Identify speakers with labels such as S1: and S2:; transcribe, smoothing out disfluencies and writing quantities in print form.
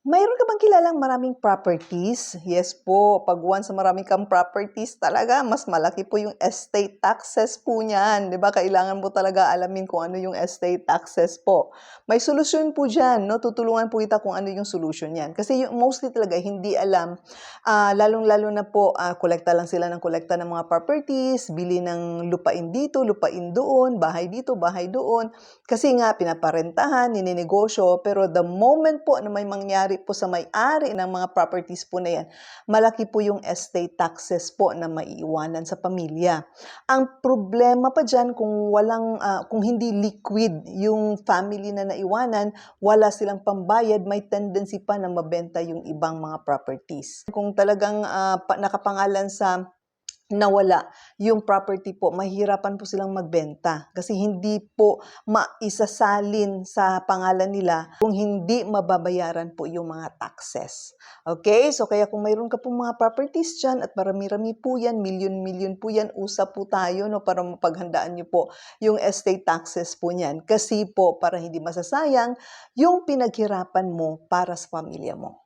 S1: Mayroon ka bang kilalang maraming properties? Yes po, pag once maraming kang properties talaga, mas malaki po yung estate taxes po niyan, 'di ba? Kailangan mo talaga alamin kung ano yung estate taxes po. May solusyon po diyan, 'no? Tutulungan po kita kung ano yung solution niyan. Kasi yung mostly talaga hindi alam, lalong-lalo na po, kolekta lang sila ng kolekta ng mga properties, bili ng lupain dito, lupain doon, bahay dito, bahay doon. Kasi nga pinaparentahan, nininegosyo, pero the moment po na may mangyari po sa may-ari ng mga properties po na yan, malaki po yung estate taxes po na maiiwanan sa pamilya. Ang problema pa dyan kung hindi liquid yung family na naiwanan, wala silang pambayad, may tendency pa na mabenta yung ibang mga properties. Kung talagang nakapangalan sa nawala yung property po, mahihirapan po silang magbenta kasi hindi po maisasalin sa pangalan nila kung hindi mababayaran po yung mga taxes. Okay? So kaya kung mayroon ka pong mga properties dyan at marami-rami po yan, milyon-milyon po yan, usap po tayo, no, para mapaghandaan nyo po yung estate taxes po niyan. Kasi po para hindi masasayang yung pinaghirapan mo para sa pamilya mo.